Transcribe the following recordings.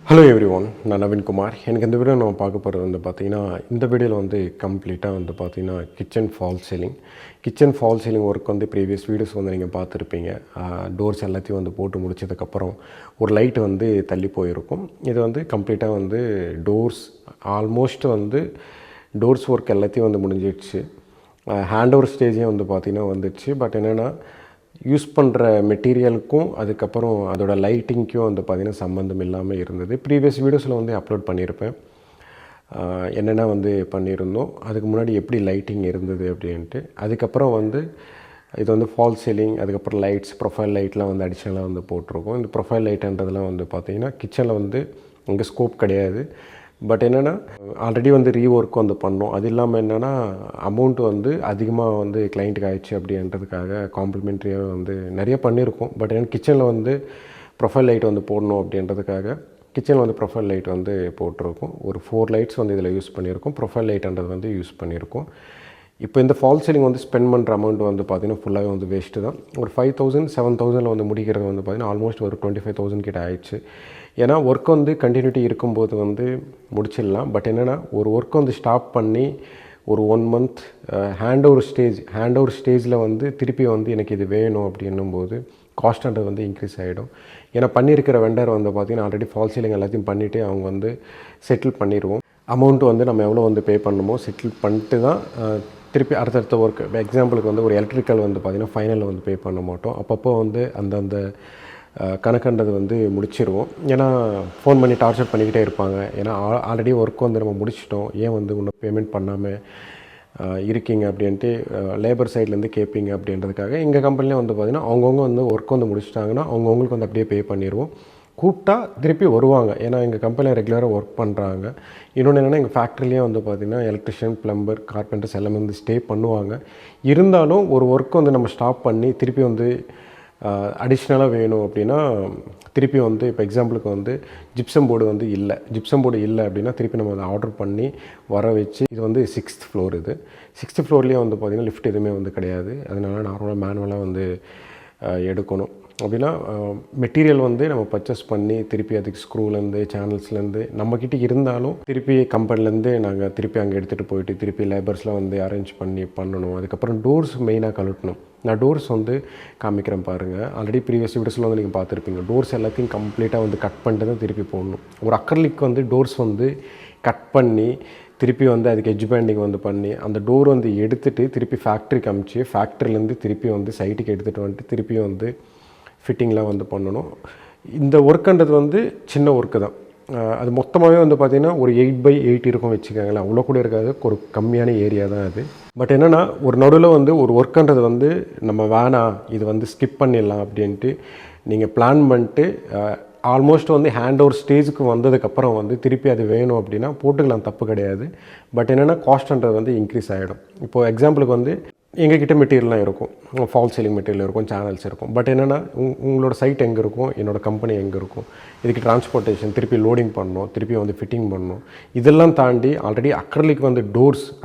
Hello everyone, நான் நவீன் குமார். எனக்கு இந்த வீடியோ நான் பார்க்க போகிறது வந்து பார்த்தீங்கன்னா, இந்த வீடியோவில் வந்து கம்ப்ளீட்டாக வந்து பார்த்தீங்கன்னா கிச்சன் ஃபால் சீலிங் ஒர்க் வந்து ப்ரீவியஸ் வீடியோஸ் வந்து நீங்கள் பார்த்துருப்பீங்க. டோர்ஸ் எல்லாத்தையும் வந்து போட்டு முடிச்சதுக்கப்புறம் ஒரு லைட் வந்து தள்ளி போயிருக்கும். இது வந்து கம்ப்ளீட்டாக வந்து ஆல்மோஸ்ட் வந்து டோர்ஸ் ஒர்க் எல்லாத்தையும் வந்து முடிஞ்சிடுச்சு. ஹேண்ட் ஓவர் ஸ்டேஜே வந்து பார்த்திங்கன்னா வந்துடுச்சு. பட் என்னென்னா யூஸ் பண்ணுற மெட்டீரியலுக்கும் அதுக்கப்புறம் அதோட லைட்டிங்க்கும் வந்து பார்த்திங்கன்னா சம்மந்தம் இல்லாமல் இருந்தது. ப்ரீவியஸ் வீடியோஸில் வந்து அப்லோட் பண்ணியிருப்பேன், என்னென்ன வந்து பண்ணியிருந்தோம், அதுக்கு முன்னாடி எப்படி லைட்டிங் இருந்தது அப்படின்ட்டு. அதுக்கப்புறம் வந்து இது வந்து ஃபால் சீலிங், அதுக்கப்புறம் லைட்ஸ், ப்ரொஃபைல் லைட்லாம் வந்து அடிஷ்னலாக வந்து போட்டிருக்கோம். இந்த ப்ரொஃபைல் லைட்டுன்றதுலாம் வந்து பார்த்திங்கன்னா கிச்சனில் வந்து இங்கே ஸ்கோப் கிடையாது. பட் என்னென்னா ஆல்ரெடி வந்து ரீஒர்க் வந்து பண்ணோம். அது இல்லாமல் என்னென்னா அமௌண்ட் வந்து அதிகமாக வந்து கிளைண்ட்டுக்கு ஆயிடுச்சு அப்படின்றதுக்காக காம்ப்ளிமெண்ட்ரியாக வந்து நிறைய பண்ணியிருக்கோம். பட் ஏன்னா கிச்சனில் வந்து ப்ரொஃபைல் லைட் வந்து போடணும் அப்படின்றதுக்காக கிச்சனில் வந்து ப்ரொஃபைல் லைட் வந்து போட்டிருக்கோம். ஒரு 4 லைட்ஸ் வந்து இதில் யூஸ் பண்ணியிருக்கோம். ப்ரொஃபைல் லைட்ன்றது வந்து யூஸ் பண்ணியிருக்கோம். இப்போ இந்த ஃபால் சீலிங் வந்து ஸ்பெண்ட் பண்ணுற அமௌண்ட் வந்து பார்த்திங்கன்னா ஃபுல்லாகவே வந்து வேஸ்ட்டு தான். ஒரு 5,000 7,000 வந்து முடிக்கிறது வந்து பார்த்திங்கன்னா ஆல்மோஸ்ட் ஒரு 25,000 கிட்ட ஆயிடுச்சு. ஏன்னா ஒர்க் வந்து கண்டினியூட்டி இருக்கும்போது வந்து முடிச்சிடலாம். பட் என்னென்னா ஒரு ஒர்க் வந்து ஸ்டாப் பண்ணி ஒரு 1 month ஹேண்ட் ஓவர் ஸ்டேஜில் வந்து திருப்பி வந்து எனக்கு இது வேணும் அப்படின்னும்போது காஸ்ட்ன்றது வந்து இன்க்ரீஸ் ஆகிடும். ஏன்னா பண்ணியிருக்கிற வெண்டர் வந்து பார்த்திங்கன்னா ஆல்ரெடி ஃபால் சீலிங் எல்லாத்தையும் பண்ணிவிட்டு அவங்க வந்து செட்டில் பண்ணிடுவோம். அமௌண்ட்டு வந்து நம்ம எவ்வளோ வந்து பே பண்ணணுமோ செட்டில் பண்ணிட்டு தான் திருப்பி அடுத்தடுத்த ஒர்க். எக்ஸாம்பிளுக்கு வந்து ஒரு எலக்ட்ரிக்கல் வந்து பார்த்திங்கன்னா ஃபைனலில் வந்து பே பண்ண மாட்டோம். அப்பப்போ வந்து அந்தந்த கணக்குன்றது வந்து முடிச்சிடுவோம். ஏன்னா ஃபோன் பண்ணி டார்ச்சர் பண்ணிக்கிட்டே இருப்பாங்க. ஏன்னா ஆல்ரெடி ஒர்க் வந்து நம்ம முடிச்சிட்டோம், ஏன் வந்து இன்னும் பேமெண்ட் பண்ணாமல் இருக்கீங்க அப்படின்ட்டு லேபர் சைட்லேருந்து கேட்பீங்க அப்படின்றதுக்காக எங்கள் கம்பெனிலே வந்து பார்த்திங்கன்னா அவங்கவுங்க வந்து ஒர்க் வந்து முடிச்சிட்டாங்கன்னா அவங்கவுங்களுக்கு வந்து அப்படியே பே பண்ணிடுவோம். கூப்பிட்டா திருப்பி வருவாங்க. ஏன்னா எங்கள் கம்பெனியில் ரெகுலராக ஒர்க் பண்ணுறாங்க. இன்னொன்று என்னென்னா எங்கள் ஃபேக்ட்ரிலேயே வந்து பார்த்திங்கன்னா எலக்ட்ரிஷியன், ப்ளம்பர், கார்பெண்டர்ஸ் எல்லாமே வந்து ஸ்டே பண்ணுவாங்க. இருந்தாலும் ஒரு ஒர்க் வந்து நம்ம ஸ்டாப் பண்ணி திருப்பி வந்து அடிஷ்னலாக வேணும் அப்படின்னா திருப்பி வந்து இப்போ எக்ஸாம்பிளுக்கு வந்து ஜிப்சம் போர்டு இல்லை அப்படின்னா திருப்பி நம்ம அதை ஆர்டர் பண்ணி வர வச்சு. இது வந்து 6th floor. இது 6th floorலேயே வந்து பார்த்திங்கன்னா லிஃப்ட் எதுவுமே வந்து கிடையாது. அதனால நார்மலாக மேனுவலாக வந்து எடுக்கணும். அப்படின்னா மெட்டீரியல் வந்து நம்ம பர்ச்சேஸ் பண்ணி திருப்பி அதுக்கு ஸ்க்ரூலேருந்து சேனல்ஸ்லேருந்து நம்மக்கிட்ட இருந்தாலும் திருப்பி கம்பெனிலேருந்து நாங்கள் திருப்பி அங்கே எடுத்துகிட்டு போயிட்டு திருப்பி லேபர்ஸ்லாம் வந்து அரேஞ்ச் பண்ணணும். அதுக்கப்புறம் டோர்ஸ் மெயினாக கழட்டணும். நான் டோர்ஸ் வந்து காமிக்கிறேன் பாருங்கள். ஆல்ரெடி ப்ரீவியஸ் வீடியோஸில் வந்து நீங்கள் பார்த்துருப்பீங்க. டோர்ஸ் எல்லாத்தையும் கம்ப்ளீட்டாக வந்து கட் பண்ணிட்டு தான் திருப்பி போடணும். ஒரு அக்ரலிக் வந்து டோர்ஸ் வந்து கட் பண்ணி திருப்பி வந்து அதுக்கு எட்ஜ் பேண்டிங் வந்து பண்ணி அந்த டோர் வந்து எடுத்துகிட்டு திருப்பி ஃபேக்ட்ரிக்கு அமுச்சு ஃபேக்ட்ரிலேருந்து திருப்பி வந்து சைட்டுக்கு எடுத்துகிட்டு வந்துட்டு திருப்பி வந்து ஃபிட்டிங்லாம் வந்து பண்ணணும். இந்த ஒர்க்குன்றது வந்து சின்ன ஒர்க்கு தான். அது மொத்தமாகவே வந்து பார்த்திங்கன்னா ஒரு 8x8 இருக்கும் வச்சுக்கோங்களேன். அவ்வளோ கூட இருக்காது, ஒரு கம்மியான ஏரியா தான் அது. பட் என்னென்னா ஒரு நடுவில் வந்து ஒரு ஒர்க்குன்றது வந்து நம்ம வேணாம் இது வந்து ஸ்கிப் பண்ணிடலாம் அப்படின்ட்டு நீங்கள் பிளான் பண்ணிட்டு ஆல்மோஸ்ட் வந்து ஹேண்ட் ஓவர் ஸ்டேஜுக்கு வந்ததுக்கப்புறம் வந்து திருப்பி அது வேணும் அப்படின்னா போட்டுக்கலாம், தப்பு கிடையாது. பட் என்னென்னா காஸ்ட்ன்றது வந்து இன்க்ரீஸ் ஆகிடும். இப்போது எக்ஸாம்பிளுக்கு வந்து எங்ககிட்ட மெட்டீரியல்லாம் இருக்கும், ஃபால் சீலிங் மெட்டீரியல் இருக்கும், சேனல்ஸ் இருக்கும். பட் என்னென்னா உங்களோட சைட் எங்கே இருக்கும், என்னோடய கம்பெனி எங்கே இருக்கும், இதுக்கு டிரான்ஸ்போர்ட்டேஷன், திருப்பி லோடிங் பண்ணணும், திருப்பி வந்து ஃபிட்டிங் பண்ணணும். இதெல்லாம் தாண்டி ஆல்ரெடி அக்ரலிக் வந்து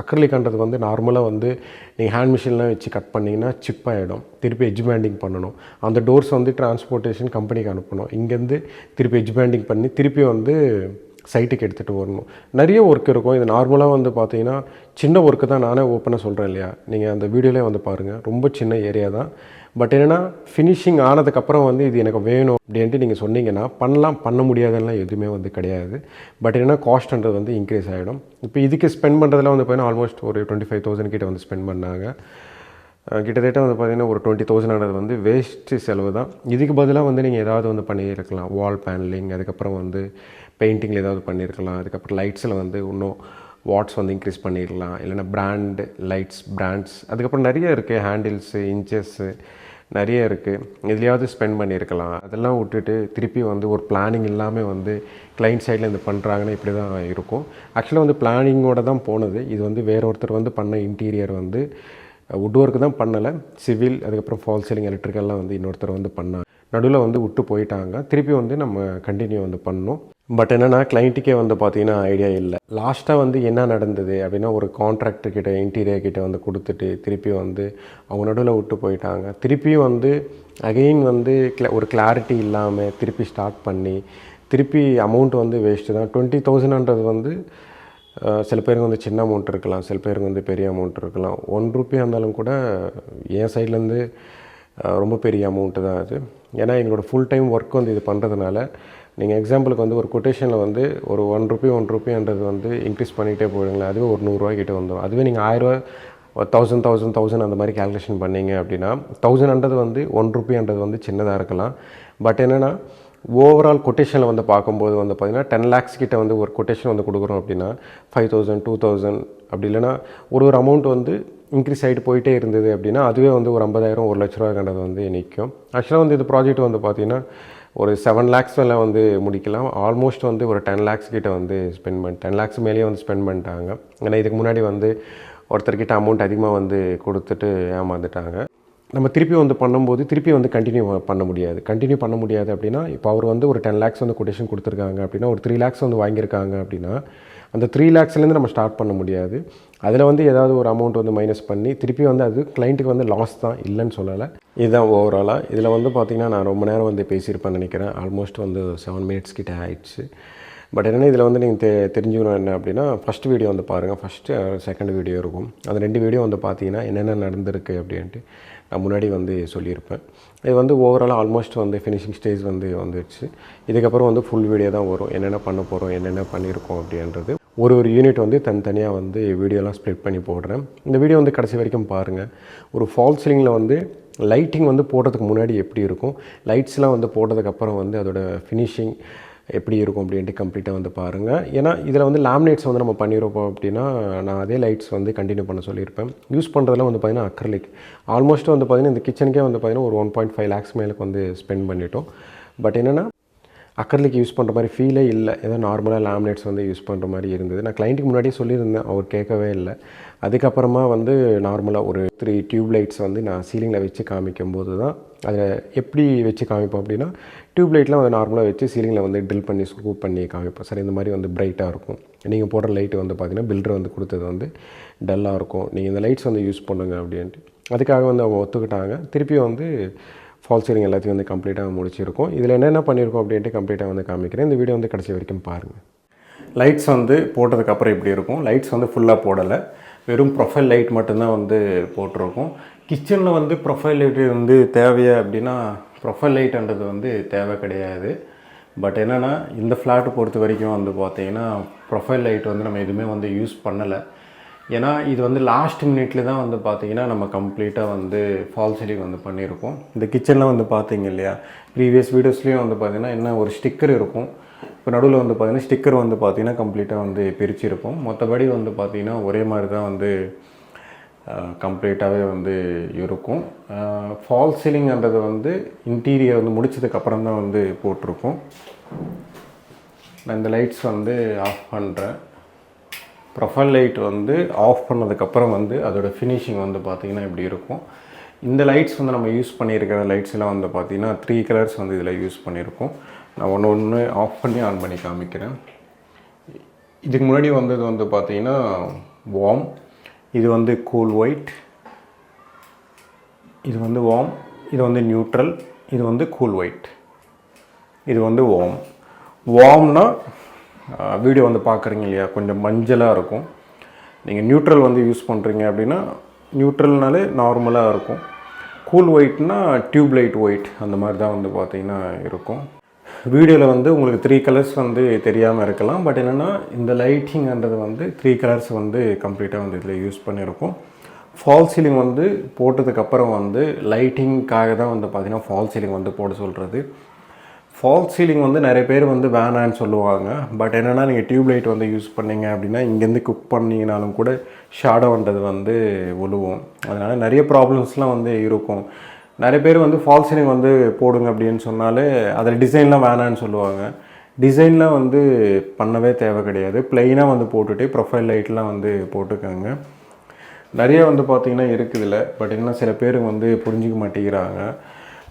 அக்ரலிக்ன்றது வந்து நார்மலாக வந்து நீங்கள் ஹேண்ட் மிஷின்லாம் வச்சு கட் பண்ணிங்கன்னா சிப் ஆகிடும். திருப்பி எட்ஜ் பேண்டிங் பண்ணணும். அந்த டோர்ஸ் வந்து டிரான்ஸ்போர்ட்டேஷன் கம்பெனிக்கு அனுப்பணும். இங்கேருந்து திருப்பி எட்ஜ் பேண்டிங் பண்ணி திருப்பி வந்து சைட்டுக்கு எடுத்துகிட்டு வரணும். நிறைய ஒர்க் இருக்கும். இது நார்மலாக வந்து பார்த்தீங்கன்னா சின்ன ஒர்க்கு தான். நானே ஓப்பனாக சொல்கிறேன் இல்லையா, நீங்கள் அந்த வீடியோலே வந்து பாருங்கள், ரொம்ப சின்ன ஏரியா தான். பட் என்னென்னா ஃபினிஷிங் ஆனதுக்கப்புறம் வந்து இது எனக்கு வேணும் அப்படின்ட்டு நீங்கள் சொன்னீங்கன்னா பண்ண முடியாதெல்லாம் எதுவுமே வந்து கிடையாது. பட் என்னென்னா காஸ்ட்ன்றது வந்து இன்க்ரீஸ் ஆகிடும். இப்போ இதுக்கு ஸ்பெண்ட் பண்ணுறதுலாம் வந்து பார்த்தீங்கன்னா ஆல்மோஸ்ட் ஒரு 25,000 கிட்ட வந்து ஸ்பெண்ட் பண்ணாங்க. கிட்டத்தட்ட வந்து பார்த்திங்கன்னா ஒரு 20,000 வந்து வேஸ்ட்டு செலவு தான். இதுக்கு பதிலாக வந்து நீங்கள் ஏதாவது வந்து பண்ணியிருக்கலாம். வால் பேனலிங், அதுக்கப்புறம் வந்து பெயிண்டிங்கில் ஏதாவது பண்ணியிருக்கலாம். அதுக்கப்புறம் லைட்ஸில் வந்து இன்னும் வாட்ஸ் வந்து இன்க்ரீஸ் பண்ணிடலாம். இல்லைன்னா பிராண்ட்ஸ் அதுக்கப்புறம் நிறைய இருக்குது. ஹேண்டில்ஸு, இன்ச்சஸ்ஸு நிறைய இருக்குது. எதுலையாவது ஸ்பெண்ட் பண்ணியிருக்கலாம். அதெல்லாம் விட்டுட்டு திருப்பி வந்து ஒரு பிளானிங் இல்லாமல் வந்து கிளைண்ட் சைடில் இது பண்ணுறாங்கன்னா இப்படி தான் இருக்கும். ஆக்சுவலாக வந்து பிளானிங்கோடு தான் போனது. இது வந்து வேற ஒருத்தர் வந்து பண்ண இன்டீரியர் வந்து வுட் ஒர்க்கு தான் பண்ணலை, சிவில் அதுக்கப்புறம் ஃபால் சீலிங் எலக்ட்ரிக்கல்லாம் வந்து இன்னொருத்தர் வந்து பண்ணாங்க. நடுவில் வந்து விட்டு போயிட்டாங்க. திருப்பி வந்து நம்ம கண்டினியூ வந்து பண்ணோம். பட் என்னென்னா கிளைண்ட்டுக்கே வந்து பார்த்திங்கன்னா ஐடியா இல்லை. லாஸ்ட்டாக வந்து என்ன நடந்தது அப்படின்னா ஒரு கான்ட்ராக்டர்கிட்ட இன்டீரியர் கிட்ட வந்து கொடுத்துட்டு திருப்பி வந்து அவங்க நடுவில் விட்டு போயிட்டாங்க. திருப்பியும் வந்து அகெயின் வந்து ஒரு கிளாரிட்டி இல்லாமல் திருப்பி ஸ்டார்ட் பண்ணி திருப்பி அமௌண்ட் வந்து வேஸ்ட்டு தான். 20,000ன்றது வந்து சில பேருக்கு வந்து சின்ன அமௌண்ட் இருக்கலாம், சில பேருக்கு வந்து பெரிய அமௌண்ட் இருக்கலாம். ₹1 இருந்தாலும் கூட என் சைட்லேருந்து ரொம்ப பெரிய அமௌண்ட்டு தான் அது. ஏன்னா எங்களோட ஃபுல் டைம் ஒர்க் வந்து இது பண்ணுறதுனால நீங்கள் எக்ஸாம்பிளுக்கு வந்து ஒரு கொட்டேஷனில் வந்து ஒரு ₹1 வந்து இன்க்ரீஸ் பண்ணிகிட்டே போயிடுங்களேன், அதுவே ஒரு ₹100 கிட்ட வந்துடும். அதுவே நீங்கள் ₹1000 1000 அந்த மாதிரி கேல்குலேஷன் பண்ணிங்க அப்படின்னா 1000ன்றது வந்து ₹1 வந்து சின்னதாக இருக்கலாம். பட் என்னென்னா ஓவரால் கொட்டேஷனில் வந்து பார்க்கும்போது வந்து பார்த்திங்கன்னா 10 lakhs கிட்ட வந்து ஒரு கொட்டேஷன் வந்து கொடுக்குறோம் அப்படின்னா 5000 2000 அப்படி இல்லைனா ஒரு அமௌண்ட் வந்து இன்க்ரீஸ் ஆகிட்டு போயிட்டே இருந்தது அப்படின்னா அதுவே வந்து ஒரு 50,000 ₹1,00,000 வந்து நிற்கும். ஆக்சுவலாக வந்து இது ப்ராஜெக்ட் வந்து பார்த்திங்கன்னா ஒரு 7 lakhs வந்து முடிக்கலாம். ஆல்மோஸ்ட் வந்து ஒரு 10 lakhs கிட்ட வந்து ஸ்பெண்ட் 10 lakhs மேலேயே வந்து ஸ்பெண்ட் பண்ணிட்டாங்க. ஏன்னா இதுக்கு முன்னாடி வந்து ஒருத்தர்கிட்ட அமௌண்ட் அதிகமாக வந்து கொடுத்துட்டு ஏமாந்துட்டாங்க. நம்ம திருப்பி வந்து பண்ணும்போது திருப்பி வந்து கண்டினியூ பண்ண முடியாது அப்படின்னா இப்போ அவர் வந்து ஒரு 10 lakhs வந்து கொட்டேஷன் கொடுத்துருக்காங்க அப்படின்னா ஒரு 3 lakhs வந்து வாங்கியிருக்காங்க அப்படின்னா அந்த 3 lakhsலேருந்து நம்ம ஸ்டார்ட் பண்ண முடியாது. அதில் வந்து ஏதாவது ஒரு அமௌண்ட் வந்து மைனஸ் பண்ணி திருப்பி வந்து அது கிளைண்ட்டுக்கு வந்து லாஸ் தான், இல்லைன்னு சொல்லலை. இதுதான் ஓவராலாக. இதில் வந்து பார்த்திங்கன்னா நான் ரொம்ப நேரம் வந்து பேசியிருப்பேன்னு நினைக்கிறேன். ஆல்மோஸ்ட் வந்து 7 minutes கிட்ட ஆயிடுச்சு. பட் என்னென்னா இதில் வந்து நீங்கள் தெரிஞ்சுக்கணும் என்ன அப்படின்னா ஃபஸ்ட் வீடியோ வந்து பாருங்கள், ஃபஸ்ட்டு செகண்ட் வீடியோ இருக்கும். அந்த 2 வீடியோ வந்து பார்த்தீங்கன்னா என்னென்ன நடந்திருக்கு அப்படின்ட்டு நான் முன்னாடி வந்து சொல்லியிருப்பேன். இது வந்து ஓவராலாக ஆல்மோஸ்ட் வந்து ஃபினிஷிங் ஸ்டேஜ் வந்து வந்துடுச்சு. இதுக்கப்புறம் வந்து ஃபுல் வீடியோ தான் வரும், என்னென்ன பண்ண போகிறோம், என்னென்ன பண்ணியிருக்கோம் அப்படின்றது. ஒரு யூனிட் வந்து தனித்தனியாக வந்து வீடியோலாம் ஸ்ப்ளிட் பண்ணி போடுறேன். இந்த வீடியோ வந்து கடைசி வரைக்கும் பாருங்கள். ஒரு ஃபால் சீலிங்கில் வந்து லைட்டிங் வந்து போடுறதுக்கு முன்னாடி எப்படி இருக்கும், லைட்ஸ்லாம் வந்து போட்டதுக்கப்புறம் வந்து அதோட ஃபினிஷிங் எப்படி இருக்கும் அப்படின்ட்டு கம்ப்ளீட்டாக வந்து பாருங்கள். ஏன்னா இதில் வந்து லேமினேட்ஸ் வந்து நம்ம பண்ணியிருப்போம் அப்படின்னா நான் அதே லைட்ஸ் வந்து கண்டினியூ பண்ண சொல்லியிருப்பேன். யூஸ் பண்ணுறதுலாம் வந்து பார்த்திங்கன்னா அக்ரலிக். ஆல்மோஸ்ட் வந்து பார்த்திங்கன்னா இந்த கிச்சனுக்கே வந்து பார்த்திங்கன்னா ஒரு 1.5 lakhs மேலுக்கு வந்து ஸ்பெண்ட் பண்ணிட்டோம். பட் என்னென்னா அக்ரலிக் யூஸ் பண்ணுற மாதிரி ஃபீலே இல்லை, ஏதோ நார்மலாக லேமினேட்ஸ் வந்து யூஸ் பண்ணுற மாதிரி இருந்தது. நான் கிளைண்ட்டுக்கு முன்னாடியே சொல்லியிருந்தேன், அவர் கேட்கவே இல்லை. அதுக்கப்புறமா வந்து நார்மலாக ஒரு 3 டியூப் லைட்ஸ் வந்து நான் சீலிங்கில் வச்சு காமிக்கும்போது தான் அதை எப்படி வச்சு காமிப்போம் அப்படின்னா டியூப் லைட்லாம் வந்து நார்மலாக வச்சு சீலிங்கில் வந்து ட்ரில் பண்ணி ஸ்கூப் பண்ணி காமிப்போம். சார் இந்த மாதிரி வந்து பிரைட்டாக இருக்கும், நீங்கள் போடுற லைட்டு வந்து பார்த்திங்கன்னா பில்டர் வந்து கொடுத்தது வந்து டல்லாக இருக்கும், நீங்கள் இந்த லைட்ஸ் வந்து யூஸ் பண்ணுங்க அப்படின்ட்டு. அதுக்காக வந்து அவங்க ஒத்துக்கிட்டாங்க. திருப்பி வந்து ஃபால் சீலிங் எல்லாத்தையும் வந்து கம்ப்ளீட்டாக முடிச்சிருக்கோம். இதில் என்னென்ன பண்ணியிருக்கோம் அப்படின்ட்டு கம்ப்ளீட்டாக வந்து காமிக்கிறேன். இந்த வீடியோ வந்து கடைசி வரைக்கும் பாருங்கள். லைட்ஸ் வந்து போட்டதுக்கப்புறம் இப்படி இருக்கும். லைட்ஸ் வந்து ஃபுல்லாக போடலை, வெறும் ப்ரொஃபைல் லைட் மட்டும்தான் வந்து போட்டிருக்கோம். கிச்சனில் வந்து ப்ரொஃபைல் லைட்டு வந்து தேவையா அப்படின்னா ப்ரொஃபைல் லைட்ன்றது வந்து தேவை கிடையாது. பட் என்னென்னா இந்த ஃப்ளாட்டு பொறுத்த வரைக்கும் வந்து பார்த்திங்கன்னா ப்ரொஃபைல் லைட் வந்து நம்ம எதுவுமே வந்து யூஸ் பண்ணலை. ஏன்னா இது வந்து லாஸ்ட் மினிட்ல தான் வந்து பார்த்திங்கன்னா நம்ம கம்ப்ளீட்டாக வந்து ஃபால் சீலிங் வந்து பண்ணியிருக்கோம். இந்த கிச்சனில் வந்து பார்த்திங்க இல்லையா, ப்ரீவியஸ் வீடியோஸ்லேயும் வந்து பார்த்திங்கன்னா என்ன ஒரு ஸ்டிக்கர் இருக்கும். இப்போ நடுவில் வந்து பார்த்திங்கன்னா ஸ்டிக்கர் வந்து பார்த்திங்கன்னா கம்ப்ளீட்டாக வந்து பிரிச்சிருக்கும். மற்றபடி வந்து பார்த்திங்கன்னா ஒரே மாதிரி தான் வந்து கம்ப்ளீட்டாகவே வந்து இருக்கும். ஃபால் சீலிங்ன்றது வந்து இன்டீரியர் வந்து முடிச்சதுக்கப்புறம் தான் வந்து போட்டிருக்கோம். நான் இந்த லைட்ஸ் வந்து ஆஃப் பண்ணுறேன். ப்ரொஃபைல் லைட் வந்து ஆஃப் பண்ணதுக்கப்புறம் வந்து அதோடய ஃபினிஷிங் வந்து பார்த்திங்கன்னா இப்படி இருக்கும். இந்த லைட்ஸ் வந்து நம்ம யூஸ் பண்ணியிருக்கிற லைட்ஸ் எல்லாம் வந்து பார்த்திங்கன்னா 3 colors வந்து இதில் யூஸ் பண்ணியிருக்கோம். நான் ஒன்று ஆஃப் பண்ணி ஆன் பண்ணி காமிக்கிறேன். இதுக்கு முன்னாடி வந்தது வந்து பார்த்திங்கன்னா வார்ம், இது வந்து கூல் ஒயிட், இது வந்து வார்ம், இது வந்து நியூட்ரல், இது வந்து கூல் ஒயிட், இது வந்து வார்ம். வார்ம்னா வீடியோ வந்து பார்க்குறீங்க இல்லையா, கொஞ்சம் மஞ்சளாக இருக்கும். நீங்கள் நியூட்ரல் வந்து யூஸ் பண்ணுறீங்க அப்படின்னா நியூட்ரல்னாலே நார்மலாக இருக்கும். கூல் ஒயிட்னா டியூப் லைட் ஒயிட் அந்த மாதிரி தான் வந்து பார்த்திங்கன்னா இருக்கும். வீடியோவில் வந்து உங்களுக்கு 3 colors வந்து தெரியாமல் இருக்கலாம். பட் என்னென்னா இந்த லைட்டிங்ன்றது வந்து 3 colors வந்து கம்ப்ளீட்டாக வந்து இதில் யூஸ் பண்ணியிருக்கோம். ஃபால் சீலிங் வந்து போட்டதுக்கப்புறம் வந்து லைட்டிங்காக தான் வந்து பார்த்திங்கன்னா ஃபால் சீலிங் வந்து போட சொல்கிறது. ஃபால் சீலிங் வந்து நிறைய பேர் வந்து வேணான்னு சொல்லுவாங்க. பட் என்னென்னா நீங்கள் டியூப் லைட் வந்து யூஸ் பண்ணிங்க அப்படின்னா இங்கேருந்து குக் பண்ணிங்கனாலும் கூட ஷேடோன்றது வந்து விழுவும். அதனால் நிறைய ப்ராப்ளம்ஸ்லாம் வந்து இருக்கும். நிறைய பேர் வந்து ஃபால் சீலிங் வந்து போடுங்க அப்படின்னு சொன்னாலே அதில் டிசைன்லாம் வேணான்னு சொல்லுவாங்க. டிசைன்லாம் வந்து பண்ணவே தேவை கிடையாது, ப்ளைனாக வந்து போட்டுகிட்டே ப்ரொஃபைல் லைட்லாம் வந்து போட்டுக்கோங்க. நிறைய வந்து பார்த்திங்கன்னா இருக்குதுல்ல. பட் என்ன சில பேர் வந்து புரிஞ்சிக்க மாட்டேங்கிறாங்க.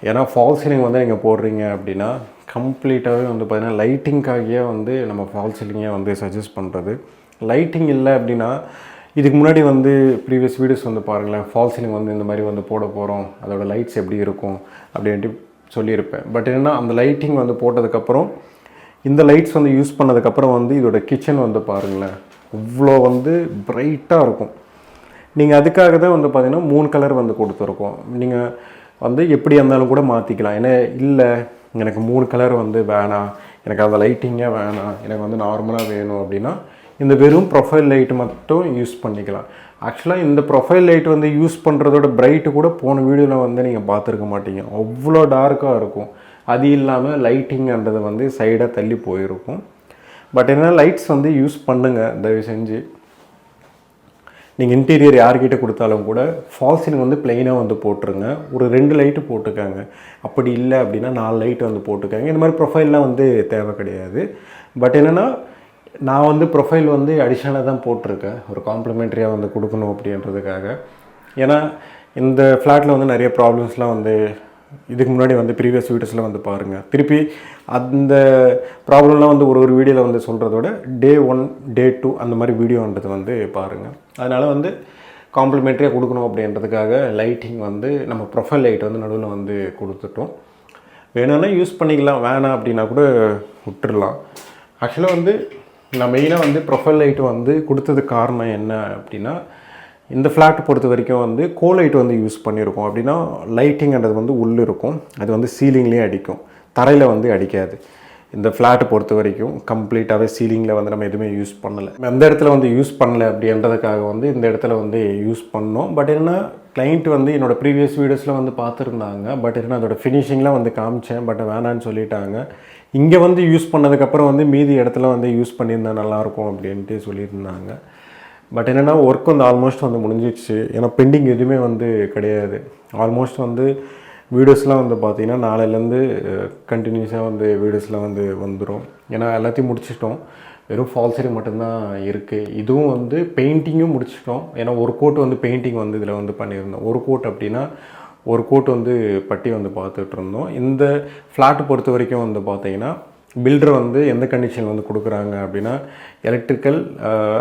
ஏன்னா ஃபால் சீலிங் வந்து நீங்கள் போடுறீங்க அப்படின்னா கம்ப்ளீட்டாகவே வந்து பார்த்திங்கன்னா லைட்டிங்காகியே வந்து நம்ம ஃபால் சீலிங்கே வந்து சஜஸ்ட் பண்ணுறது. லைட்டிங் இல்லை அப்படின்னா இதுக்கு முன்னாடி வந்து ப்ரீவியஸ் வீடியோஸ் வந்து பாருங்களேன், ஃபால் சீலிங் வந்து இந்த மாதிரி வந்து போட போகிறோம், அதோட லைட்ஸ் எப்படி இருக்கும் அப்படின்ட்டு சொல்லியிருப்பேன். பட் என்னென்னா அந்த லைட்டிங் வந்து போட்டதுக்கப்புறம் இந்த லைட்ஸ் வந்து யூஸ் பண்ணதுக்கப்புறம் வந்து இதோட கிச்சன் வந்து பாருங்களேன் இவ்வளோ வந்து பிரைட்டாக இருக்கும். நீங்கள் அதுக்காக தான் வந்து பார்த்திங்கன்னா 3 கலர் வந்து கொடுத்துருக்கோம். நீங்கள் வந்து எப்படி இருந்தாலும் கூட மாற்றிக்கலாம். ஏன்னா இல்லை எனக்கு 3 கலர் வந்து வேணாம், எனக்கு அந்த லைட்டிங்கே வேணாம், எனக்கு வந்து நார்மலாக வேணும் அப்படின்னா இந்த வெறும் ப்ரொஃபைல் லைட் மட்டும் யூஸ் பண்ணிக்கலாம். ஆக்சுவலாக இந்த ப்ரொஃபைல் லைட் வந்து யூஸ் பண்ணுறதோட பிரைட்டு கூட போன வீடியோவில் வந்து நீங்கள் பார்த்துருக்க மாட்டீங்க, அவ்வளோ டார்க்காக இருக்கும். அது இல்லாமல் லைட்டிங்ன்றது வந்து சைடாக தள்ளி போயிருக்கும். பட் என்ன லைட்ஸ் வந்து யூஸ் பண்ணுங்கள் தயவு செஞ்சு. நீங்கள் இன்டீரியர் யார்கிட்ட கொடுத்தாலும் கூட ஃபால் சீலிங் வந்து ப்ளெயினாக வந்து போட்டுருங்க. ஒரு 2 லைட்டு போட்டுக்காங்க. அப்படி இல்லை அப்படின்னா 4 லைட்டு வந்து போட்டுக்காங்க. இந்த மாதிரி ப்ரொஃபைல்லாம் வந்து தேவை கிடையாது. பட் என்னென்னா நான் வந்து ப்ரொஃபைல் வந்து அடிஷ்னலாக தான் போட்டிருக்கேன், ஒரு காம்ப்ளிமெண்ட்ரியாக வந்து கொடுக்கணும் அப்படின்றதுக்காக. ஏன்னா இந்த ஃப்ளாட்டில் வந்து நிறைய ப்ராப்ளம்ஸ்லாம் வந்து இதுக்கு முன்னாடி வந்து ப்ரீவியஸ் வீடியோஸில் வந்து பாருங்கள். திருப்பி அந்த ப்ராப்ளம்லாம் வந்து ஒரு வீடியோவில் வந்து சொல்கிறதோட Day 1 Day 2 அந்த மாதிரி வீடியோன்றது வந்து பாருங்கள். அதனால் வந்து காம்ப்ளிமெண்ட்ரியாக கொடுக்கணும் அப்படின்றதுக்காக லைட்டிங் வந்து நம்ம ப்ரொஃபைல் லைட் வந்து நடுவில் வந்து கொடுத்துட்டோம். வேணும்னா யூஸ் பண்ணிக்கலாம், வேணாம் அப்படின்னா கூட விட்டுடலாம். ஆக்சுவலாக வந்து நான் மெயினாக வந்து ப்ரொஃபைல் லைட் வந்து கொடுத்ததுக்கு காரணம் என்ன அப்படின்னா, இந்த ஃப்ளாட் பொறுத்த வரைக்கும் வந்து கோலைட் வந்து யூஸ் பண்ணியிருக்கோம். அப்படின்னா லைட்டிங்கிறது வந்து உள்ளே இருக்கும், அது வந்து சீலிங்லேயே அடிக்கும், தரையில் வந்து அடிக்காது. இந்த ஃப்ளாட்டை பொறுத்த வரைக்கும் கம்ப்ளீட்டாகவே சீலிங்கில் வந்து நம்ம எதுவுமே யூஸ் பண்ணலை. அந்த இடத்துல வந்து யூஸ் பண்ணலை அப்படின்றதுக்காக வந்து இந்த இடத்துல வந்து யூஸ் பண்ணோம். பட் என்ன கிளைண்ட் வந்து என்னோடய ப்ரீவியஸ் வீடியோஸில் வந்து பார்த்துருந்தாங்க. பட் என்ன அதோட ஃபினிஷிங்லாம் வந்து காமிச்சேன், பட் வேணான்னு சொல்லிட்டாங்க. இங்கே வந்து யூஸ் பண்ணதுக்கப்புறம் வந்து மீதி இடத்துல வந்து யூஸ் பண்ணியிருந்தா நல்லாயிருக்கும் அப்படின்ட்டு சொல்லியிருந்தாங்க. பட் என்னென்னா ஒர்க் வந்து ஆல்மோஸ்ட் வந்து முடிஞ்சிடுச்சு. ஏன்னா பெண்டிங் எதுவுமே வந்து கிடையாது. ஆல்மோஸ்ட் வந்து வீடியோஸ்லாம் வந்து பார்த்திங்கன்னா நாளையிலேருந்து கண்டினியூஸாக வந்து வீடியோஸ்லாம் வந்து வந்துடும். ஏன்னா எல்லாத்தையும் முடிச்சிட்டோம், வெறும் ஃபால் சீலிங் மட்டும்தான் இருக்குது. இதுவும் வந்து பெயிண்டிங்கும் முடிச்சிட்டோம். ஏன்னா ஒரு கோட் வந்து பெயிண்டிங் வந்து இதில் வந்து பண்ணியிருந்தோம். ஒரு கோட் அப்படின்னா ஒரு கோட் வந்து பட்டி வந்து பார்த்துட்டு இருந்தோம். இந்த ஃப்ளாட் பொறுத்த வரைக்கும் வந்து பார்த்திங்கன்னா பில்டர் வந்து எந்த கண்டிஷன் வந்து கொடுக்குறாங்க அப்படின்னா எலக்ட்ரிக்கல்,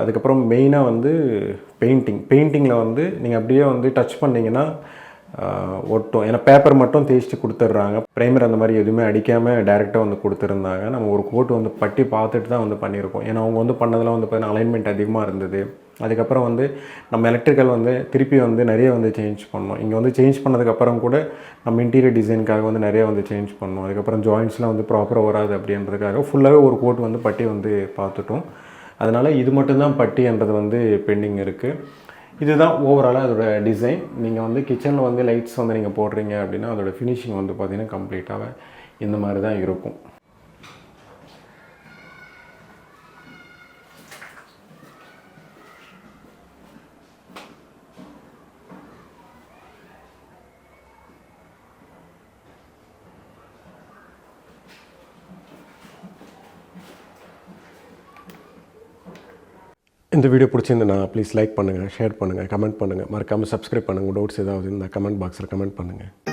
அதுக்கப்புறம் மெயினாக வந்து பெயிண்டிங்கில் வந்து நீங்கள் அப்படியே வந்து டச் பண்ணிங்கன்னா ஒட்டும். ஏன்னா பேப்பர் மட்டும் தேய்ச்சிட்டு கொடுத்துட்றாங்க, ப்ரைமர் அந்த மாதிரி எதுவுமே அடிக்காமல் டைரெக்டாக வந்து கொடுத்துருந்தாங்க. நம்ம ஒரு கோட் வந்து பட்டி பார்த்துட்டு தான் வந்து பண்ணியிருக்கோம். ஏன்னா அவங்க வந்து பண்ணதெல்லாம் வந்து பார்த்தீங்கன்னா அலைன்மெண்ட் அதிகமாக இருந்தது. அதுக்கப்புறம் வந்து நம்ம எலக்ட்ரிக்கல் வந்து திருப்பி வந்து நிறைய வந்து சேஞ்ச் பண்ணோம். இங்கே வந்து சேஞ்ச் பண்ணதுக்கப்புறம் கூட நம்ம இன்டீரியர் டிசைனுக்காக வந்து நிறைய வந்து சேஞ்ச் பண்ணோம். அதுக்கப்புறம் ஜாயின்ட்ஸ்லாம் வந்து ப்ராப்பராக வராது அப்படின்றதுக்காக ஃபுல்லாகவே ஒரு கோட் வந்து பட்டி வந்து பார்த்துட்டோம். அதனால் இது மட்டும்தான் பட்டின்றது வந்து பெண்டிங் இருக்குது. இதுதான் ஓவராலாக அதோட டிசைன். நீங்கள் வந்து கிச்சனில் வந்து லைட்ஸ் வந்து நீங்கள் போடுறீங்க அப்படின்னா அதோட ஃபினிஷிங் வந்து பார்த்திங்கன்னா கம்ப்ளீட்டாக இந்த மாதிரி தான் இருக்கும். இந்த வீடியோ பிடிச்சிருந்தா ப்ளீஸ் லைக் பண்ணுங்கள், ஷேர் பண்ணுங்கள், கமெண்ட் பண்ணுங்கள், மறக்காமல் சப்ஸ்கிரைப் பண்ணுங்கள். டவுட்ஸ் ஏதாவது இந்த கமெண்ட் பாக்ஸில் கமெண்ட் பண்ணுங்கள்.